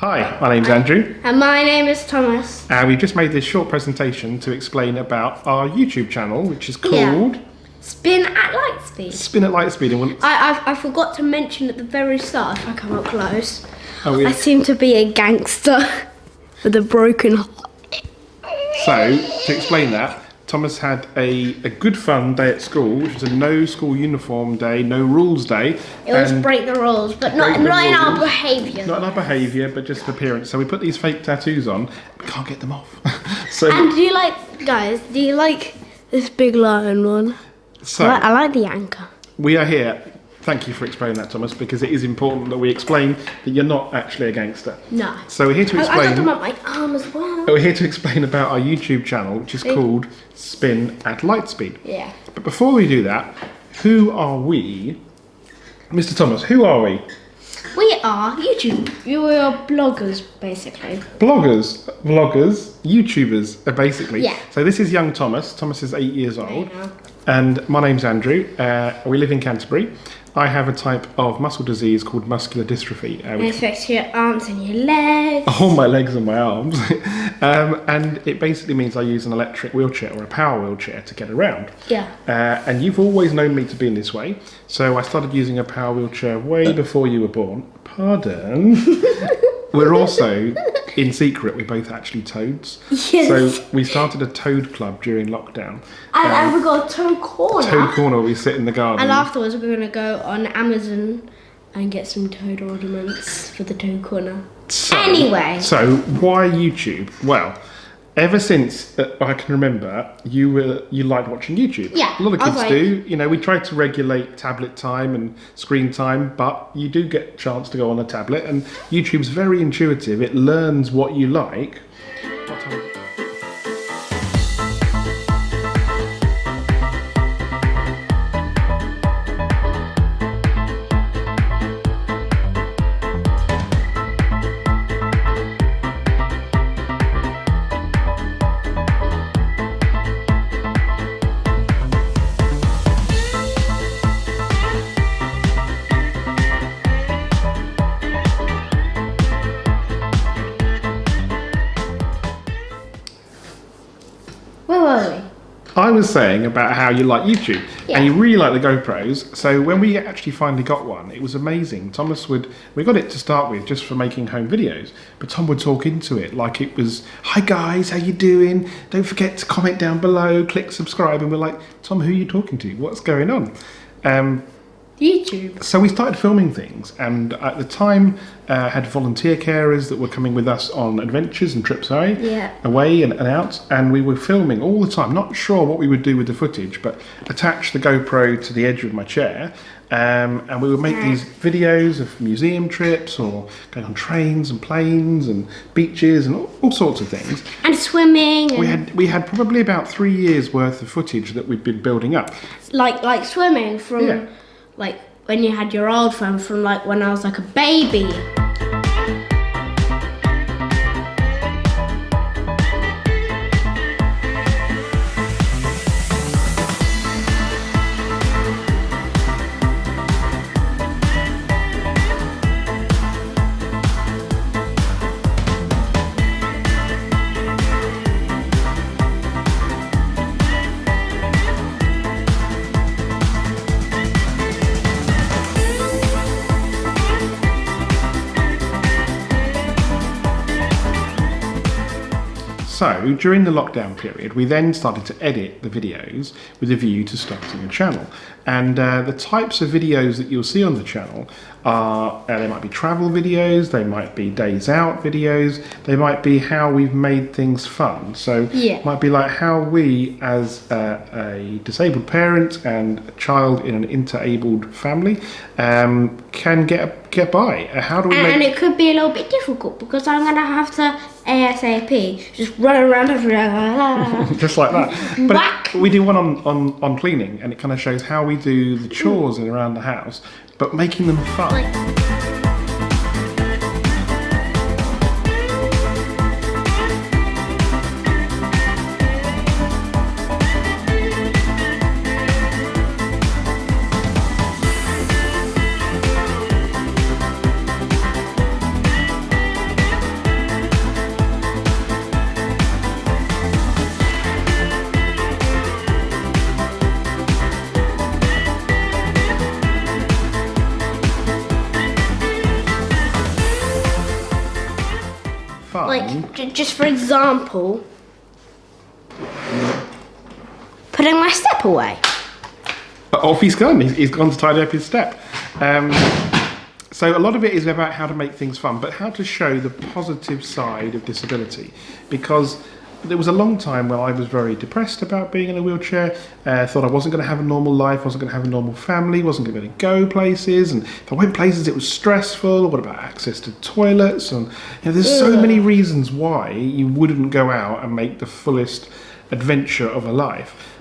Hi, my name's Andrew. And my name is Thomas. And we've just made this short presentation to explain about our YouTube channel, which is called... Spin at Lightspeed. Spin at Lightspeed. And I forgot to mention at the very start, if I come up close, yeah. I seem to be a gangster with a broken heart. So, to explain that, Thomas had a good fun day at school, which was a no school uniform day, no rules day. It was break the rules, but not in our behaviour. Not in our behaviour, but just appearance. So we put these fake tattoos on, we can't get them off. So, and do you like this big lion one? So I like the anchor. We are here. Thank you for explaining that, Thomas, because it is important that we explain that you're not actually a gangster. No. So we're here to explain... I got them up my arm as well. We're here to explain about our YouTube channel, which is called Spin at Lightspeed. Yeah. But before we do that, who are we? Mr. Thomas, who are we? We are YouTube. We are bloggers, basically. Bloggers, vloggers, YouTubers, basically. Yeah. So this is young Thomas. Thomas is 8 years old. I know. And my name's Andrew. We live in Canterbury. I have a type of muscle disease called muscular dystrophy. It affects your arms and your legs. All my legs and my arms. And it basically means I use an electric wheelchair or a power wheelchair to get around. Yeah. And you've always known me to be in this way. So I started using a power wheelchair way before you were born. Pardon. We're also, in secret, we're both actually toads. Yes. So we started a toad club during lockdown. And we got a toad corner. Toad corner, we sit in the garden. And afterwards we're going to go on Amazon and get some toad ornaments for the toad corner. Anyway. So why YouTube? Well, ever since I can remember, you liked watching YouTube. Yeah, a lot of kids like, do. You know, we try to regulate tablet time and screen time, but you do get a chance to go on a tablet, and YouTube's very intuitive. It learns what you like. Where were we? I was saying about how you like YouTube and you really like the GoPros. So when we actually finally got one, it was amazing. We got it to start with just for making home videos, but Tom would talk into it like it was, hi guys, how you doing? Don't forget to comment down below, click subscribe. And we're like, Tom, who are you talking to? What's going on? YouTube. So we started filming things, and at the time had volunteer carers that were coming with us on adventures and trips away and out, and we were filming all the time, not sure what we would do with the footage, but attach the GoPro to the edge of my chair, and we would make these videos of museum trips or going on trains and planes and beaches and all sorts of things. And swimming. We had probably about 3 years worth of footage that we'd been building up. Like swimming from like when you had your old phone, from like when I was like a baby. So, during the lockdown period, we then started to edit the videos with a view to starting a channel. And the types of videos that you'll see on the channel are, they might be travel videos, they might be days out videos, they might be how we've made things fun. So, it might be like how we, as a disabled parent and a child in an interabled family, can get by. How do we And it could be a little bit difficult because I'm going to have to ASAP just run around everywhere. Just like that. But we do one on cleaning, and it kind of shows how we do the chores around the house, but making them fun. just for example, putting my step away. Off he's gone. He's gone to tidy up his step. So a lot of it is about how to make things fun, but how to show the positive side of disability. Because there was a long time where I was very depressed about being in a wheelchair, thought I wasn't going to have a normal life, wasn't going to have a normal family, wasn't going to go places, and if I went places it was stressful. What about access to toilets? And there's so many reasons why you wouldn't go out and make the fullest adventure of a life.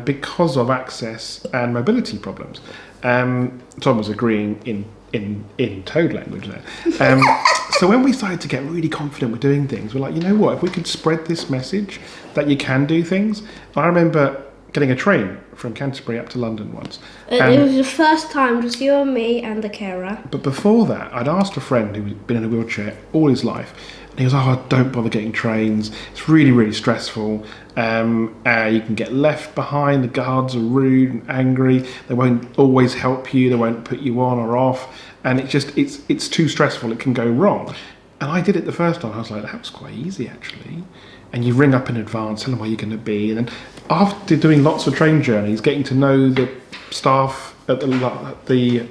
Because of access and mobility problems. Tom was agreeing in toad language there. So when we started to get really confident with doing things, we're like, you know what, if we could spread this message that you can do things. I remember getting a train from Canterbury up to London once. It was the first time, just you and me and the carer. But before that, I'd asked a friend who'd been in a wheelchair all his life, and he was, oh, don't bother getting trains. It's really, really stressful. You can get left behind. The guards are rude and angry. They won't always help you. They won't put you on or off. And it's too stressful. It can go wrong. And I did it the first time. I was like, that was quite easy, actually. And you ring up in advance, tell them where you're going to be. And then after doing lots of train journeys, getting to know the staff at the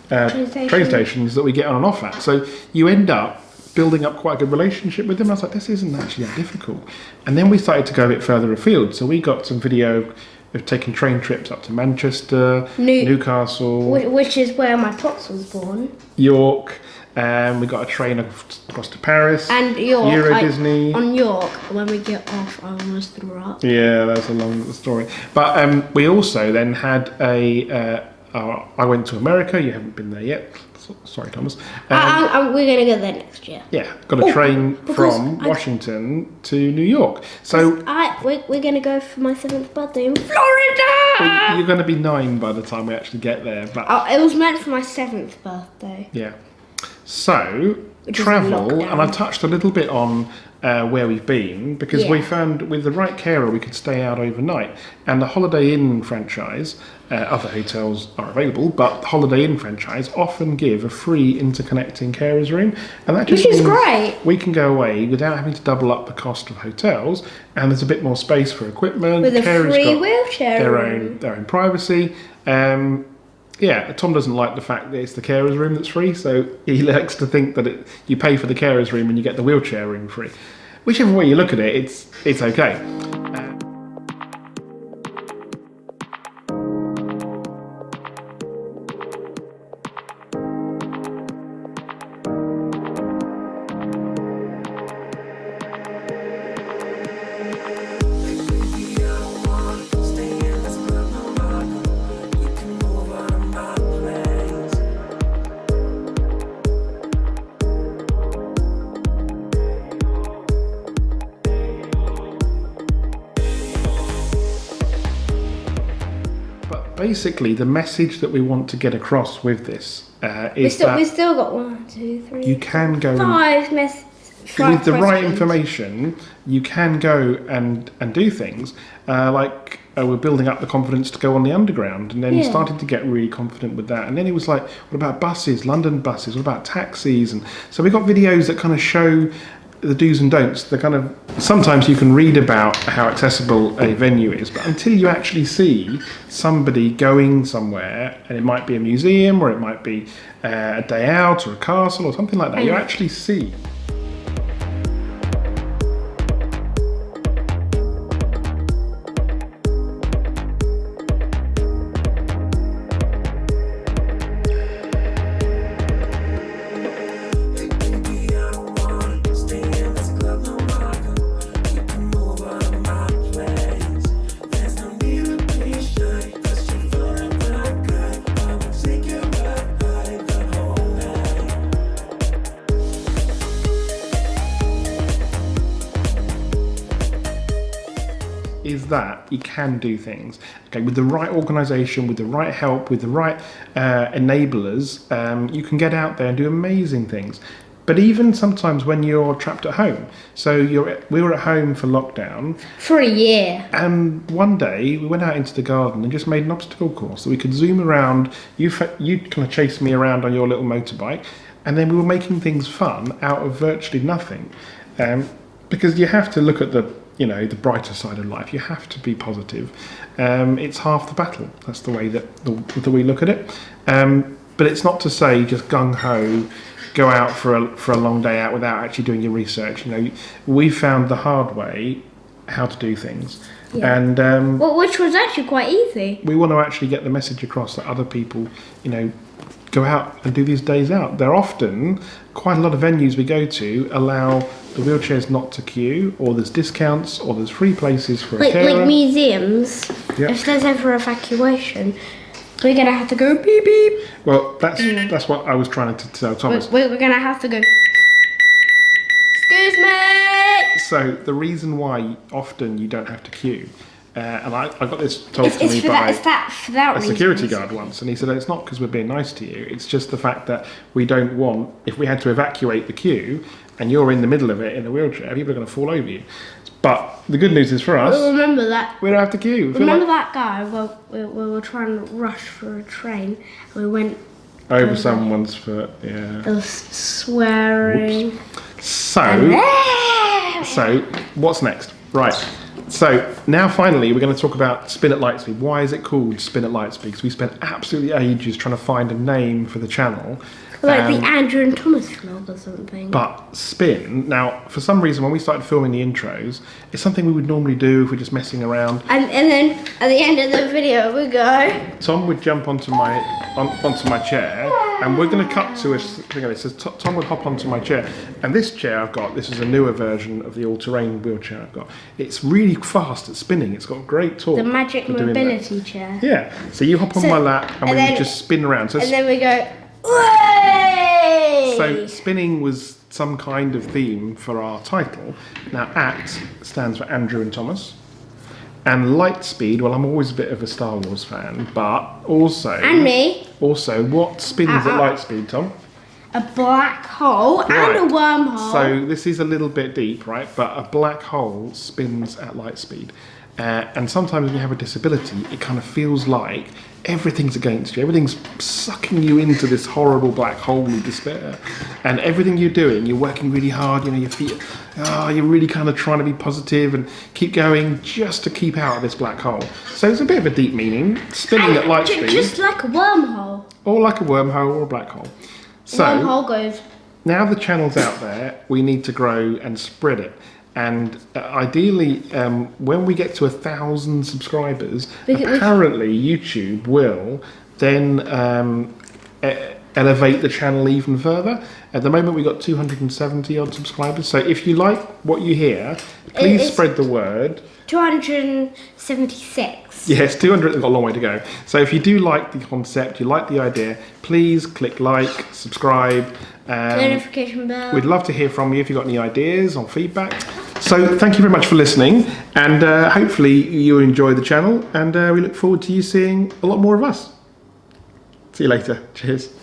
train stations that we get on and off at. So you end up building up quite a good relationship with them. I was like, this isn't actually that difficult. And then we started to go a bit further afield. So we got some video of taking train trips up to Manchester, Newcastle. Which is where my Tots was born. York. We got a train across to Paris. And York. Euro Disney. On York, when we get off, I almost threw up. Yeah, that's a long story. But we also then had I went to America. You haven't been there yet. Sorry, Thomas. We're going to go there next year. Yeah, got a train from Washington to New York. So we're going to go for my 7th birthday in Florida. You're going to be 9 by the time we actually get there. But it was meant for my 7th birthday. Yeah. So travel, and I touched a little bit on where we've been, because we found with the right carer we could stay out overnight. And the Holiday Inn franchise, other hotels are available, but the Holiday Inn franchise often give a free interconnecting carers room, and that just means great. We can go away without having to double up the cost of hotels, and there's a bit more space for equipment. With a free wheelchair their own privacy. Yeah, Tom doesn't like the fact that it's the carers room that's free, so he likes to think that you pay for the carers room and you get the wheelchair room free. Whichever way you look at it, it's okay. Basically, the message that we want to get across with this is that we still got 1, 2, 3. You can go 5 messages. With the right information, you can go and do things. We're building up the confidence to go on the underground, and then started to get really confident with that. And then it was like, what about buses, London buses? What about taxis? And so we got videos that kind of show the do's and don'ts. The kind of, sometimes you can read about how accessible a venue is, but until you actually see somebody going somewhere, and it might be a museum or it might be a day out or a castle or something like that, you actually see. Is that you can do things, okay, with the right organisation, with the right help, with the right enablers. You can get out there and do amazing things. But even sometimes when you're trapped at home, so we were at home for lockdown for a year, and one day we went out into the garden and just made an obstacle course so we could zoom around. You kind of chased me around on your little motorbike, and then we were making things fun out of virtually nothing. because you have to look at the brighter side of life. You have to be positive. It's half the battle. That's the way that we look at it. But it's not to say just gung ho, go out for a long day out without actually doing your research. We found the hard way how to do things, and which was actually quite easy. We want to actually get the message across that other people, go out and do these days out. They're often quite a lot of venues we go to allow the wheelchairs not to queue, or there's discounts, or there's free places for a carer. Like museums. Yep. If there's ever evacuation, we're gonna have to go beep beep. Well, that's what I was trying to tell Thomas. We're gonna have to go. Excuse me. So the reason why often you don't have to queue, and I got this told to me by a security guard once, and he said it's not because we're being nice to you. It's just the fact that we don't want, if we had to evacuate the queue and you're in the middle of it in a wheelchair, people are going to fall over you. But the good news is for us, remember that we don't have to queue. Remember that guy? Well, we were trying to rush for a train, and we went over someone's foot. Yeah. There was swearing. Whoops. So what's next? Right. So now finally we're going to talk about Spin at Lightspeed. Why is it called Spin at Lightspeed? Because we spent absolutely ages trying to find a name for the channel. Like the Andrew and Thomas vlog or something. But Spin, now for some reason when we started filming the intros, it's something we would normally do if we're just messing around. And then at the end of the video we go. Tom would jump onto my chair, and we're going to cut to a thing of this. So Tom would hop onto my chair, and this chair I've got, this is a newer version of the all-terrain wheelchair I've got. It's really fast at spinning. It's got great torque. The magic mobility chair. Yeah. So you hop on my lap, and we would just spin around. So and then we go. Way! So spinning was some kind of theme for our title. Now AT stands for Andrew and Thomas. And Lightspeed, well, I'm always a bit of a Star Wars fan, but also... And me. Also, what spins at Lightspeed, Tom? A black hole and a wormhole. So this is a little bit deep, right? But a black hole spins at Lightspeed. And sometimes when you have a disability, it kind of feels like everything's against you. Everything's sucking you into this horrible black hole of despair. And everything you're doing, you're working really hard, your feet, you're really kind of trying to be positive and keep going just to keep out of this black hole. So it's a bit of a deep meaning, spinning at Lightspeed. Just like a wormhole. Or like a wormhole or a black hole. So wormhole goes. Now the channel's out there, we need to grow and spread it. And ideally, when we get to 1,000 subscribers, apparently YouTube will then elevate the channel even further. At the moment, we've got 270 odd subscribers. So if you like what you hear, please spread the word. 276. Yes, 200, we've got a long way to go. So if you do like the concept, you like the idea, please click like, subscribe. Notification bell. We'd love to hear from you if you've got any ideas or feedback. So thank you very much for listening, and hopefully you enjoy the channel, and we look forward to you seeing a lot more of us. See you later. Cheers.